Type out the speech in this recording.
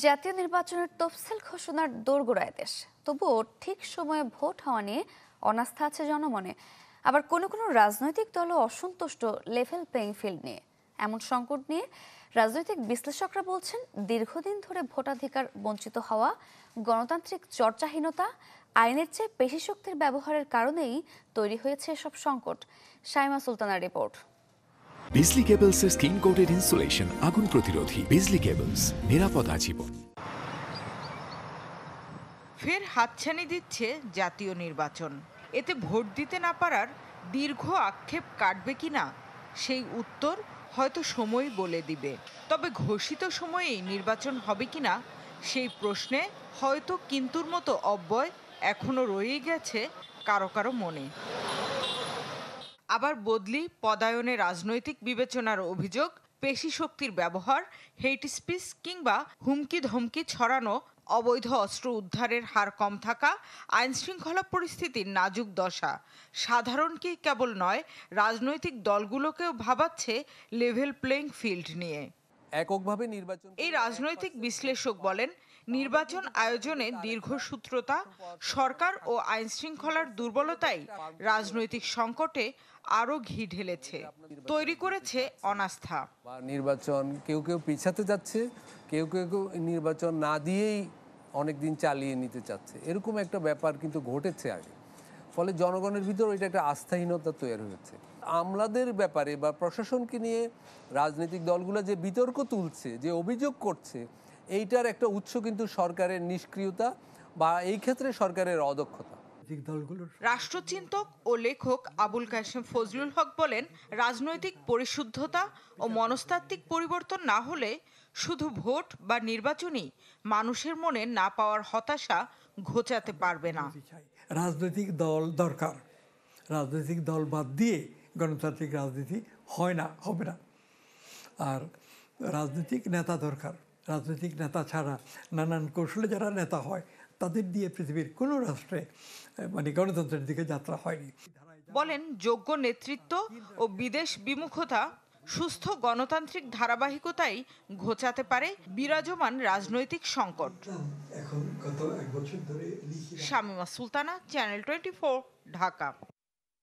জাতীয় নির্বাচনের তফসিল ঘোষণার দোরগোড়ায় দেশ, তবুও ঠিক সময়ে ভোট হওয়া নিয়ে অনাস্থা আছে জনমনে। আবার কোনো কোনো রাজনৈতিক দলও অসন্তুষ্ট লেভেল প্লেইং ফিল্ড নিয়ে। এমন সংকট নিয়ে রাজনৈতিক বিশ্লেষকরা বলছেন, দীর্ঘদিন ধরে ভোটাধিকার বঞ্চিত হওয়া, গণতান্ত্রিক চর্চাহীনতা, আইনের চেয়ে পেশি শক্তির ব্যবহারের কারণেই তৈরি হয়েছে এসব সংকট। শাইমা সুলতানার রিপোর্ট। বিজলি কেবলসের স্কিন কোটেড ইনসুলেশন আগুন প্রতিরোধী। বিজলি কেবলস, নিরাপদ আজীবন। ফের হাতছানি দিচ্ছে জাতীয় নির্বাচন। এতে ভোট দিতে না পারার দীর্ঘ আক্ষেপ কাটবে কিনা সেই উত্তর হয়তো সময় বলে দিবে। তবে ঘোষিত সময়েই নির্বাচন হবে কিনা সেই প্রশ্নে হয়তো কিন্তুর মতো অব্যয় এখনো রয়ে গেছে কারো কারো মনে। আবার বদলি পদায়নে রাজনৈতিক বিবেচনার অভিযোগ, পেশি শক্তির ব্যবহার, হেট স্পিচ কিংবা হুমকি ধমকি ছড়ানো, অবৈধ অস্ত্র উদ্ধারের হার কম থাকা, আইনশৃঙ্খলা পরিস্থিতির নাজুক দশা সাধারণকেই কেবল নয়, রাজনৈতিক দলগুলোকেও ভাবাচ্ছে লেভেল প্লেইং ফিল্ড নিয়ে। এককভাবে নির্বাচন এই রাজনৈতিক বিশ্লেষক বলেন, নির্বাচন আয়োজনে দীর্ঘসূত্রতা, সরকার ও আইন শৃঙ্খলার দুর্বলতাই রাজনৈতিক সংকটে আরো ঘি ঢেলেছে, তৈরি করেছে অনাস্থা। নির্বাচন কেউ কেউ পিছাতে যাচ্ছে, কেউ কেউ নির্বাচন না দিয়েই অনেকদিন চালিয়ে নিতে চাচ্ছে, এরকম একটা ব্যাপার কিন্তু ঘটেছে আগে। ফলে জনগণের ভিতর এটা একটা আস্থাহীনতা তৈরি হয়েছে। আমলাদের ব্যাপারে বা প্রশাসনকে নিয়ে রাজনৈতিক দলগুলো যে বিতর্ক তুলছে, যে অভিযোগ করছে, এইটার একটা উৎস কিন্তু সরকারের নিষ্ক্রিয়তা বা এই ক্ষেত্রে সরকারের অদক্ষতা। রাষ্ট্রচিন্তক ও লেখক আবুল কাশেম ফজলুল হক বলেন, রাজনৈতিক পরিশুদ্ধতা ও মনস্তাত্ত্বিক পরিবর্তন না হলে শুধু ভোট বা নির্বাচনই মানুষের মনে না পাওয়ার হতাশা ঘোচাতে পারবে না। রাজনৈতিক দল দরকার, রাজনৈতিক দল বাদ দিয়ে গণতান্ত্রিক রাজনীতি হয় না, হবে না। আর রাজনৈতিক নেতা দরকার, রাজনৈতিক নেতা ছাড়া নানান কৌশলে যারা নেতা হয় তাদের দিয়ে পৃথিবীর কোনো রাষ্ট্রে গণতন্ত্রের দিকে যাত্রা হয়নি। বলেন, যোগ্য নেতৃত্ব ও বিদেশ বিমুখতা সুস্থ গণতান্ত্রিক ধারাবাহিকতাই ঘোচাতে পারে বিরাজমান রাজনৈতিক সংকট। শামিমা সুলতানা, চ্যানেল 24, ঢাকা।